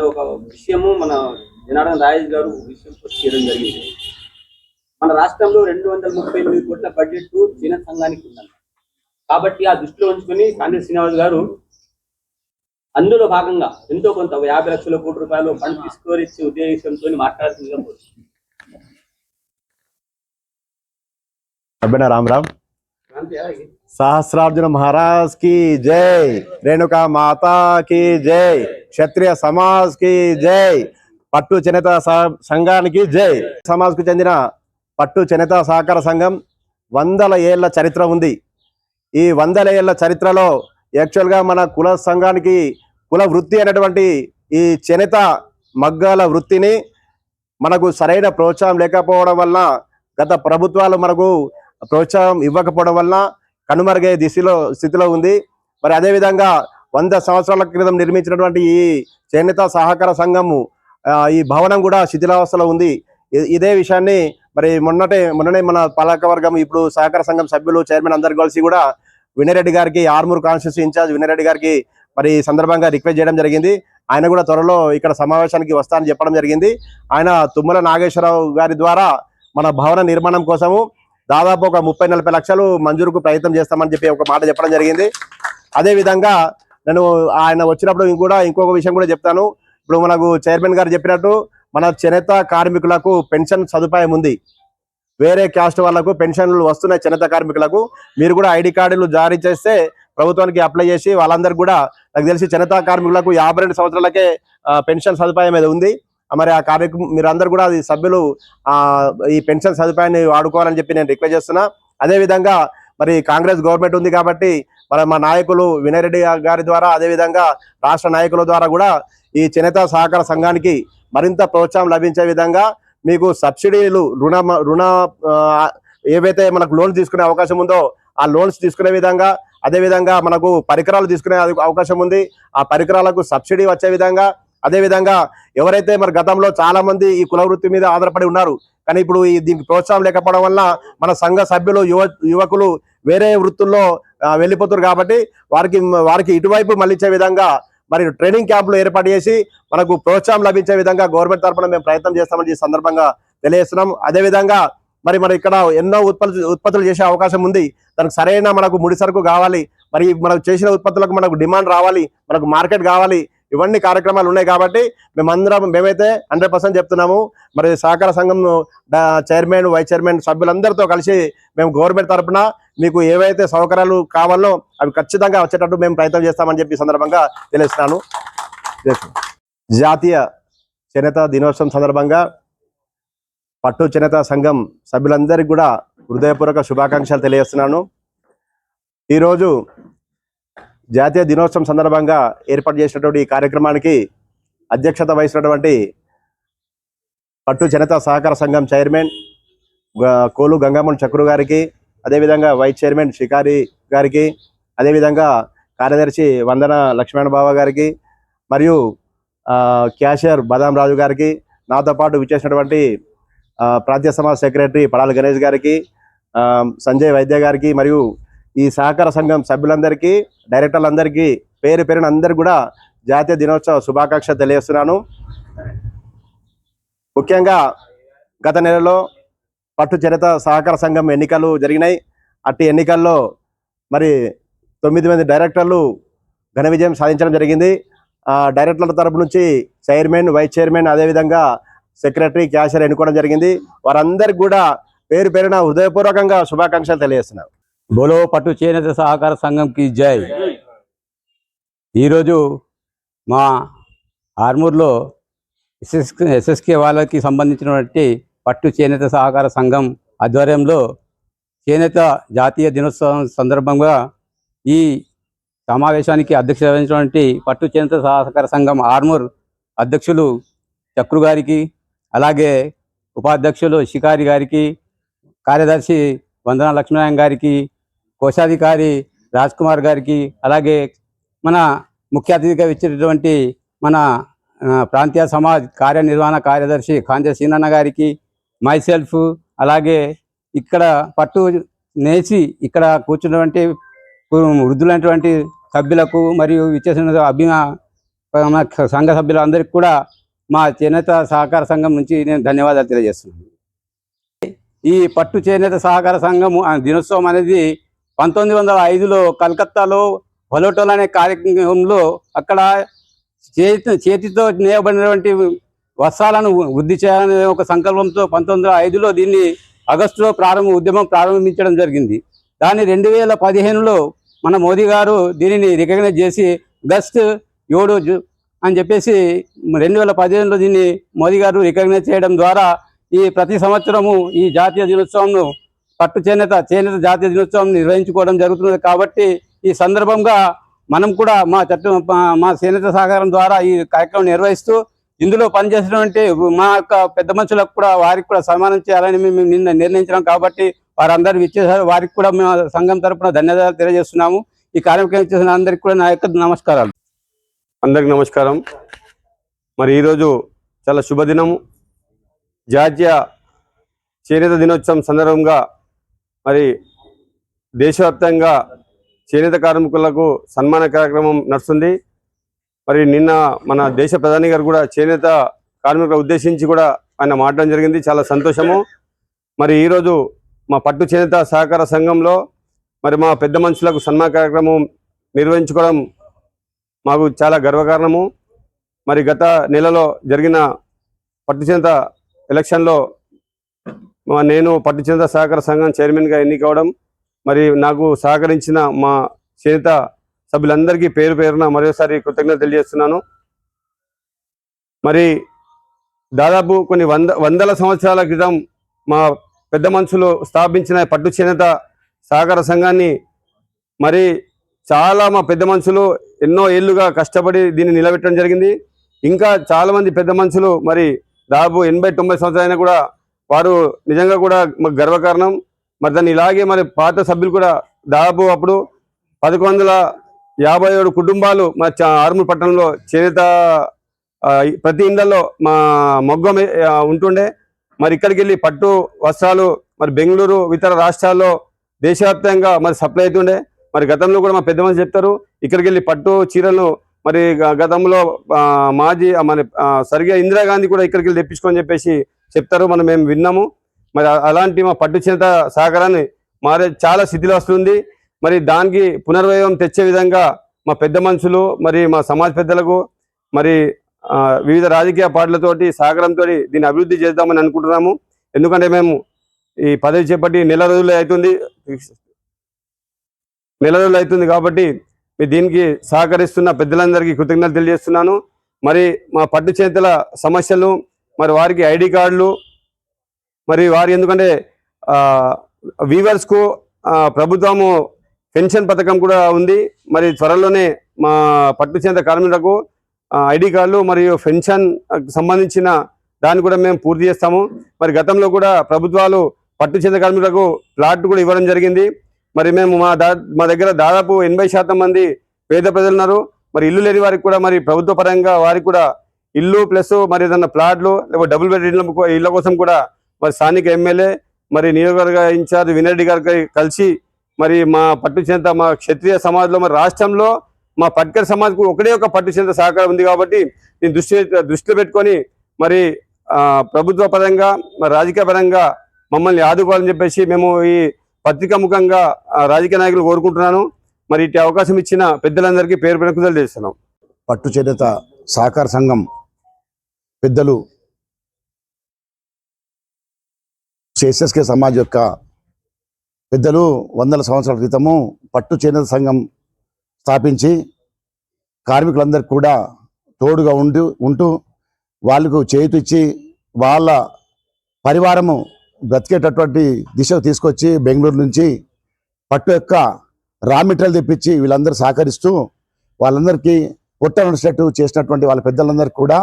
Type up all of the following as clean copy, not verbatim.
ఇందులో ఒక విషయము మన జనార్దన్ రాయేష్ గారు విషయం చేయడం జరిగింది. మన రాష్ట్రంలో 238 కోట్ల బడ్జెట్ చేనేత సంఘానికి ఉందంట. కాబట్టి ఆ దృష్టిలో ఉంచుకొని కాంగ్రెస్ శ్రీనివాస్ గారు అందులో భాగంగా ఎంతో కొంత 50 లక్షల కోట్ల రూపాయలు ఫండ్ తీసుకొని ఉద్దేశంతో మాట్లాడుతుందిగా. राम राम। सहस्रार्जुन महाराज की जय, रेणुका माता की जय, क्षत्रिय समाज की जय, పట్టు చేనేత సంఘానికి జై। సమాజకు చెందిన పట్టు చేనేత సహకార సంఘం 100 ఏళ్ల చరిత్ర ఉంది। ఈ 100 ఏళ్ల చరిత్రలో యాక్చువల్గా మన కుల సంఘానికి కుల వృత్తి అనేటువంటి ఈ చేనేత మగ్గాల వృత్తిని మనకు సరైన ప్రోత్సాహం లేకపోవడం వల్ల, గత ప్రభుత్వాలు మనకు ప్రోత్సాహం ఇవ్వకపోవడం వల్ల కనుమరుగయ్యే స్థితిలో ఉంది। మరి అదేవిధంగా 100 సంవత్సరాల క్రితం నిర్మించినటువంటి ఈ చేనేత సహకార సంఘము ఈ భవనం కూడా శిథిలావస్థలో ఉంది। ఇదే విషయాన్ని మరి మొన్ననే మన పాలకవర్గం ఇప్పుడు సహకార సంఘం సభ్యులు చైర్మన్ అందరు కలిసి కూడా వినయరెడ్డి గారికి, ఆర్మూర్ కాన్స్టిట్యూన్సీ ఇన్ఛార్జ్ వినయరెడ్డి గారికి మరి సందర్భంగా రిక్వెస్ట్ చేయడం జరిగింది। ఆయన కూడా త్వరలో ఇక్కడ సమావేశానికి వస్తానని చెప్పడం జరిగింది। ఆయన తుమ్మల నాగేశ్వరరావు గారి ద్వారా మన భవన నిర్మాణం కోసము దాదాపు ఒక 30-40 లక్షలు మంజూరుకు ప్రయత్నం చేస్తామని చెప్పి ఒక మాట చెప్పడం జరిగింది। అదేవిధంగా నేను ఆయన వచ్చినప్పుడు ఇంకొక విషయం కూడా చెప్తాను। ఇప్పుడు మనకు చైర్మన్ గారు చెప్పినట్టు మన చేనేత కార్మికులకు పెన్షన్ సదుపాయం ఉంది। వేరే క్యాస్ట్ వాళ్ళకు పెన్షన్లు వస్తున్నాయి చేనేత కార్మికులకు। మీరు కూడా ఐడి కార్డులు జారీ చేస్తే ప్రభుత్వానికి అప్లై చేసి వాళ్ళందరికీ కూడా, నాకు తెలిసి చేనేత కార్మికులకు 52 సంవత్సరాలకే పెన్షన్ సదుపాయం మీద ఉంది। మరి ఆ కార్యక్రమం మీరందరూ కూడా అది సభ్యులు ఈ పెన్షన్ సదుపాయాన్ని వాడుకోవాలని చెప్పి నేను రిక్వెస్ట్ చేస్తున్నా। అదేవిధంగా మరి కాంగ్రెస్ గవర్నమెంట్ ఉంది కాబట్టి మా నాయకులు వినయరెడ్డి గారి ద్వారా, అదేవిధంగా రాష్ట్ర నాయకుల ద్వారా కూడా ఈ చేనేత సహకార సంఘానికి మరింత ప్రోత్సాహం లభించే విధంగా మీకు సబ్సిడీలు రుణ ఏవైతే మనకు లోన్స్ తీసుకునే అవకాశం ఉందో ఆ లోన్స్ తీసుకునే విధంగా, అదేవిధంగా మనకు పరికరాలు తీసుకునే అవకాశం ఉంది, ఆ పరికరాలకు సబ్సిడీ వచ్చే విధంగా, అదేవిధంగా ఎవరైతే మరి గతంలో చాలా మంది ఈ కుల వృత్తి మీద ఆధారపడి ఉన్నారు కానీ ఇప్పుడు దీనికి ప్రోత్సాహం లేకపోవడం వల్ల మన సంఘ సభ్యులు యువకులు వేరే వృత్తుల్లో వెళ్ళిపోతారు కాబట్టి వారికి ఇటువైపు మళ్ళించే విధంగా మరి ట్రైనింగ్ క్యాంపులు ఏర్పాటు చేసి మనకు ప్రోత్సాహం లభించే విధంగా గవర్నమెంట్ తరఫున మేము ప్రయత్నం చేస్తామని ఈ సందర్భంగా తెలియజేస్తున్నాం। అదేవిధంగా మరి ఇక్కడ ఎన్నో ఉత్పత్తులు చేసే అవకాశం ఉంది। దానికి సరైన మనకు ముడి సరుకు కావాలి, మరి మనకు చేసిన ఉత్పత్తులకు మనకు డిమాండ్ రావాలి, మనకు మార్కెట్ కావాలి, ఇవన్నీ కార్యక్రమాలు ఉన్నాయి కాబట్టి మేమైతే 100% చెప్తున్నాము। మరి సహకార సంఘం చైర్మన్, వైస్ చైర్మన్ సభ్యులందరితో కలిసి మేము గవర్నమెంట్ తరఫున మీకు ఏవైతే సౌకర్యాలు కావాలో అవి ఖచ్చితంగా వచ్చేటట్టు మేము ప్రయత్నం చేస్తామని చెప్పి సందర్భంగా తెలుస్తున్నాను। జాతీయ చేనేత దినోత్సవం సందర్భంగా పట్టు చేనేత సంఘం సభ్యులందరికీ కూడా హృదయపూర్వక శుభాకాంక్షలు తెలియజేస్తున్నాను। ఈరోజు జాతీయ దినోత్సవం సందర్భంగా ఏర్పాటు చేసినటువంటి ఈ కార్యక్రమానికి అధ్యక్షత వహిస్తున్నటువంటి పట్టు చేనేత సహకార సంఘం చైర్మన్ కోలు గంగమ్మన్ చక్రు గారికి, అదేవిధంగా వైస్ చైర్మన్ షికారి గారికి, అదేవిధంగా కార్యదర్శి వందన లక్ష్మణ బావ గారికి, మరియు క్యాషియర్ బదాం రాజు గారికి, నాతో పాటు విచ్చేసినటువంటి ప్రాంతీయ సమాజ్ సెక్రటరీ పడాల గణేష్ గారికి, సంజయ్ వైద్య గారికి, మరియు ఈ సహకార సంఘం సభ్యులందరికీ, డైరెక్టర్లందరికీ పేరు పేరున అందరికీ కూడా జాతీయ దినోత్సవ శుభాకాంక్షలు తెలియజేస్తున్నాను। ముఖ్యంగా గత నెలలో పట్టు చేనేత సహకార సంఘం ఎన్నికలు జరిగినాయి। అట్టి ఎన్నికల్లో మరి 9 మంది డైరెక్టర్లు ఘన విజయం సాధించడం జరిగింది। డైరెక్టర్ల తరపు నుంచి చైర్మన్, వైస్ చైర్మన్, అదేవిధంగా సెక్రటరీ, క్యాషియర్ ఎన్నుకోవడం జరిగింది। వారందరికీ కూడా పేరు పేరున హృదయపూర్వకంగా శుభాకాంక్షలు తెలియజేస్తున్నారు। బోలో పట్టు చేనేత సహకార సంఘంకి జై। ఈరోజు మా ఆర్మూర్లో ఎస్ఎస్కే వాళ్ళకి సంబంధించినటువంటి పట్టు చేనేత సహకార సంఘం ఆధ్వర్యంలో చేనేత జాతీయ దినోత్సవం సందర్భంగా ఈ సమావేశానికి అధ్యక్షత వహించినటువంటి పట్టు చేనేత సహకార సంఘం ఆర్మూర్ అధ్యక్షులు చక్రు గారికి, అలాగే ఉపాధ్యక్షులు షికారి గారికి, కార్యదర్శి వందన లక్ష్మీనారాయణ గారికి, కోశాధికారి రాజ్ కుమార్ గారికి, అలాగే మన ముఖ్య అతిథిగా ఇచ్చినటువంటి మన ప్రాంతీయ సమాజ్ కార్యనిర్వహణ కార్యదర్శి కాంజ సీనన్న గారికి, మైసెల్ఫ్, అలాగే ఇక్కడ పట్టు నేసి ఇక్కడ కూర్చున్నటువంటి వృద్ధులైనటువంటి సభ్యులకు మరియు ఇచ్చేసిన మా సంఘ సభ్యులందరికీ కూడా మా చేనేత సహకార సంఘం నుంచి నేను ధన్యవాదాలు తెలియజేస్తున్నాను. ఈ పట్టు చేనేత సహకార సంఘం దినోత్సవం అనేది 1905లో కలకత్తాలో వలోటోల్ అనే కార్యక్రమంలో అక్కడ చేతితో నేయబడినటువంటి వస్త్రాలను వృద్ధి చేయాలనే ఒక సంకల్పంతో 1905లో దీన్ని ఆగస్టులో ఉద్యమం ప్రారంభించడం జరిగింది. దాన్ని 2015లో మన మోదీ గారు దీనిని రికగ్నైజ్ చేసి ఆగస్టు 7 అని చెప్పేసి 2015లో దీన్ని మోదీ గారు రికగ్నైజ్ చేయడం ద్వారా ఈ ప్రతి సంవత్సరము ఈ జాతీయ దినోత్సవంను పట్టు చేనేత జాతీయ దినోత్సవం నిర్వహించుకోవడం జరుగుతున్నది. కాబట్టి ఈ సందర్భంగా మనం కూడా మా చేనేత సహకారం ద్వారా ఈ కార్యక్రమం నిర్వహిస్తూ ఇందులో పనిచేసినటువంటి మా యొక్క పెద్ద మనుషులకు కూడా వారికి కూడా సన్మానం చేయాలని మేము నిన్న నిర్ణయించినాం. కాబట్టి వారందరూ ఇచ్చేసారు. వారికి కూడా మేము సంఘం తరపున ధన్యవాదాలు తెలియజేస్తున్నాము. ఈ కార్యక్రమం చేసిన అందరికీ కూడా నా యొక్క నమస్కారాలు. అందరికి నమస్కారం. మరి ఈరోజు చాలా శుభదినము. జాతీయ చేనేత దినోత్సవం సందర్భంగా మరి దేశవ్యాప్తంగా చేనేత కార్మికులకు సన్మాన కార్యక్రమం నడుస్తుంది. మరి నిన్న మన దేశ ప్రధాని గారు కూడా చేనేత కార్మికులను ఉద్దేశించి కూడా ఆయన మాట్లాడడం జరిగింది. చాలా సంతోషము. మరి ఈరోజు మా పట్టు చేనేత సహకార సంఘంలో మరి మా పెద్ద మనుషులకు సన్మాన కార్యక్రమం నిర్వహించుకోవడం మాకు చాలా గర్వకారణము. మరి గత నెలలో జరిగిన పట్టు చేనేత ఎలక్షన్లో నేను పట్టు చేనేత సహకార సంఘం చైర్మన్గా ఎన్నికవడం, మరి నాకు సహకరించిన మా చేనేత సభ్యులందరికీ పేరు పేరున మరోసారి కృతజ్ఞత తెలియజేస్తున్నాను. మరి దాదాపు కొన్ని వందల సంవత్సరాల క్రితం మా పెద్ద మనుషులు స్థాపించిన పట్టు చేనేత సహకార సంఘాన్ని మరి చాలా మా పెద్ద మనుషులు ఎన్నో ఏళ్ళుగా కష్టపడి దీన్ని నిలబెట్టడం జరిగింది. ఇంకా చాలామంది పెద్ద మనుషులు మరి దాదాపు 80-90 సంవత్సరాలైనా కూడా వారు నిజంగా కూడా మాకు గర్వకారణం. మరి దాన్ని ఇలాగే మరి పాత సభ్యులు కూడా దాదాపు అప్పుడు 1157 కుటుంబాలు మా ఆర్మూర్ పట్టణంలో చేనేత ప్రతి ఇళ్లలో మా మొగ్గం ఉంటుండే. మరి ఇక్కడికి వెళ్ళి పట్టు వస్త్రాలు మరి బెంగళూరు ఇతర రాష్ట్రాల్లో దేశవ్యాప్తంగా మరి సప్లై అవుతుండే. మరి గతంలో కూడా మా పెద్ద మంది చెప్తారు, ఇక్కడికి వెళ్ళి పట్టు చీరలను మరి గతంలో మాజీ మన సరిగా ఇందిరాగాంధీ కూడా ఇక్కడికి వెళ్ళి తెప్పించుకొని చెప్పేసి చెప్తారు. మేము విన్నాము. మరి అలాంటి మా పట్టు చేనేత సహకారాన్ని చాలా స్థితిలో వస్తుంది. మరి దానికి పునర్వైభవం తెచ్చే విధంగా మా పెద్ద మనుషులు మరి మా సమాజ పెద్దలకు మరి వివిధ రాజకీయ పార్టీలతోటి సహకారంతో దీన్ని అభివృద్ధి చేద్దామని అనుకుంటున్నాము. ఎందుకంటే మేము ఈ పదవి చేపట్టి నెల రోజులు అవుతుంది కాబట్టి దీనికి సహకరిస్తున్న పెద్దలందరికీ కృతజ్ఞతలు తెలియజేస్తున్నాను. మరి మా పట్టు చేనేతల సమస్యలు మరి వారికి ఐడి కార్డులు మరి వారి ఎందుకంటే వీవర్స్కు ప్రభుత్వము పెన్షన్ పథకం కూడా ఉంది. మరి త్వరలోనే మా పట్టు చేనేత కార్మికులకు ఐడి కార్డులు మరియు పెన్షన్ సంబంధించిన దాన్ని కూడా మేము పూర్తి చేస్తాము. మరి గతంలో కూడా ప్రభుత్వాలు పట్టు చేనేత కార్మికులకు ప్లాట్ కూడా ఇవ్వడం జరిగింది. మరి మేము మా దగ్గర దాదాపు 80% మంది పేద ప్రజలు ఉన్నారు. మరి ఇల్లు లేని వారికి కూడా మరి ప్రభుత్వ పరంగా వారికి కూడా ఇల్లు ప్లస్ మరి ఏదన్నా ప్లాట్లు లేకపోతే డబుల్ బెడ్ ఇళ్ల కోసం కూడా మరి స్థానిక ఎమ్మెల్యే మరి నియోజకవర్గ ఇన్ఛార్జ్ వినరెడ్డి గారికి కలిసి మరి మా పట్టు చేనేత మా క్షత్రియ సమాజ్లో మరి రాష్ట్రంలో మా పట్కర్ సమాజ్కు ఒకటే ఒక పట్టు చేనేత సహకారం ఉంది. కాబట్టి దీన్ని దృష్టిలో పెట్టుకొని మరి ప్రభుత్వ పరంగా మరి రాజకీయ పరంగా మమ్మల్ని ఆదుకోవాలని చెప్పేసి మేము ఈ పత్రికా ముఖంగా రాజకీయ నాయకులు కోరుకుంటున్నాను. మరి ఇటు అవకాశం ఇచ్చిన పెద్దలందరికీ పేరు పేరు కృతజ్ఞతలు చేస్తున్నాం. పట్టు చేనేత సహకార సంఘం పెద్దలు ఎస్ఎస్కే సమాజ్ యొక్క పెద్దలు 100 సంవత్సరాల క్రితము పట్టు చేనేత సంఘం స్థాపించి కార్మికులందరికీ కూడా తోడుగా ఉంటూ వాళ్ళకు చేతిచ్చి వాళ్ళ పరివారము బ్రతికేటటువంటి దిశకు తీసుకొచ్చి బెంగళూరు నుంచి పట్టు యొక్క రా మెటీరియల్ తెప్పించి వీళ్ళందరూ సహకరిస్తూ వాళ్ళందరికీ పొట్ట నడిచేటట్టు చేసినటువంటి వాళ్ళ పెద్దలందరికీ కూడా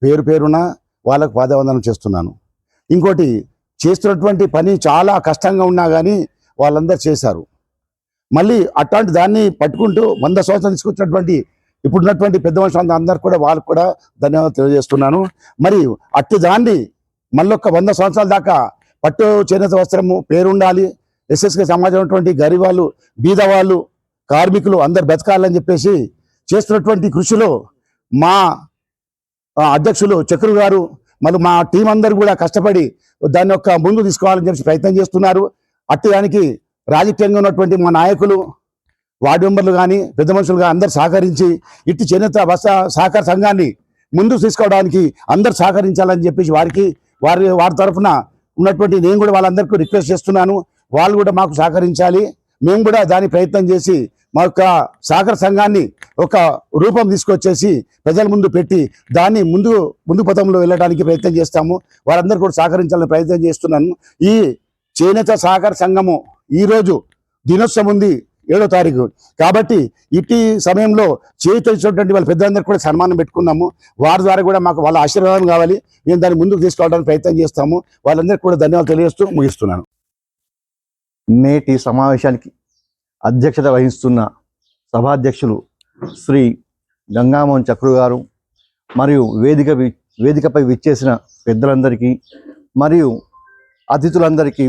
పేరు పేరున వాళ్ళకు పాదవందనం చేస్తున్నాను. ఇంకోటి చేస్తున్నటువంటి పని చాలా కష్టంగా ఉన్నా కానీ వాళ్ళందరూ చేశారు. మళ్ళీ అట్లాంటి దాన్ని పట్టుకుంటూ 100 సంవత్సరాలు తీసుకొచ్చినటువంటి ఇప్పుడున్నటువంటి పెద్ద మనుషులు అందరూ కూడా వాళ్ళకు కూడా ధన్యవాదాలు తెలియజేస్తున్నాను. మరి అట్టి దాన్ని మళ్ళీ ఒక 100 సంవత్సరాల దాకా పట్టు చేనేత వస్త్రము పేరుండాలి, ఎస్ఎస్కే సమాజం ఉన్నటువంటి గరీబ్ వాళ్ళు, బీద వాళ్ళు, కార్మికులు అందరు బతకాలని చెప్పేసి చేస్తున్నటువంటి కృషిలో మా అధ్యక్షులు చక్రు గారు మరి మా టీం అందరూ కూడా కష్టపడి దాన్ని యొక్క ముందు తీసుకోవాలని చెప్పి ప్రయత్నం చేస్తున్నారు. అట్టి దానికి రాజకీయంగా ఉన్నటువంటి మా నాయకులు, వార్డు మెంబర్లు కానీ పెద్ద మనుషులు కానీ అందరూ సహకరించి ఇట్టి చేనేత వస్త్ర సహకార సంఘాన్ని ముందుకు తీసుకోవడానికి అందరూ సహకరించాలని చెప్పేసి వారి తరఫున ఉన్నటువంటి నేను కూడా వాళ్ళందరికీ రిక్వెస్ట్ చేస్తున్నాను. వాళ్ళు కూడా మాకు సహకరించాలి. మేము కూడా దాని ప్రయత్నం చేసి మా యొక్క సహకార సంఘాన్ని ఒక రూపం తీసుకొచ్చేసి ప్రజల ముందు పెట్టి దాన్ని ముందు పథంలో వెళ్ళడానికి ప్రయత్నం చేస్తాము. వారందరూ కూడా సహకరించాలని ప్రయత్నం చేస్తున్నాను. ఈ చేనేత సహకార సంఘము ఈరోజు దినోత్సవం ఉంది 7వ తారీఖు. కాబట్టి ఇట్టి సమయంలో చేయించినటువంటి వాళ్ళ పెద్దలందరూ కూడా సన్మానం పెట్టుకున్నాము. వారి ద్వారా కూడా మాకు వాళ్ళ ఆశీర్వాదం కావాలి. మేము దాన్ని ముందుకు తీసుకెళ్ళడానికి ప్రయత్నం చేస్తాము. వాళ్ళందరికీ కూడా ధన్యవాదాలు తెలియజేస్తూ ముగిస్తున్నాను. నేటి సమావేశానికి అధ్యక్షత వహిస్తున్న సభాధ్యక్షులు శ్రీ గంగామోహన్ చక్రు గారు మరియు వేదికపై విచ్చేసిన పెద్దలందరికీ మరియు అతిథులందరికీ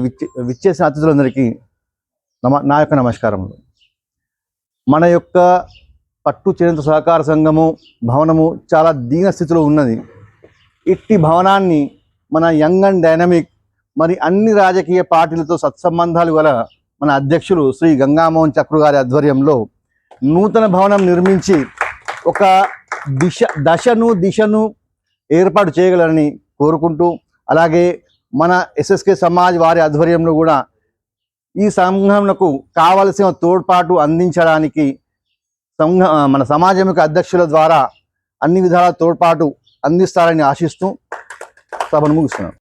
విచ్చేసిన అతిథులందరికీ నా యొక్క నమస్కారములు. మన యొక్క పట్టు చేనేత సహకార సంఘము భవనము చాలా దీన స్థితిలో ఉన్నది. ఇట్టి భవనాన్ని మన యంగ్ అండ్ డైనమిక్ మరి అన్ని రాజకీయ పార్టీలతో సత్సంబంధాలు గల మన అధ్యక్షులు శ్రీ గంగామోహన్ చక్రు గారి ఆధ్వర్యంలో నూతన భవనం నిర్మించి ఒక దిశను ఏర్పాటు చేయగలరని కోరుకుంటూ, అలాగే మన ఎస్ఎస్కే సమాజ్ వారి ఆధ్వర్యంలో కూడా ఈ సంఘంకు కావలసిన తోడ్పాటు అందించడానికి మన సమాజం యొక్క అధ్యక్షుల ద్వారా అన్ని విధాల తోడ్పాటు అందిస్తారని ఆశిస్తూ సభను ముగిస్తున్నాను.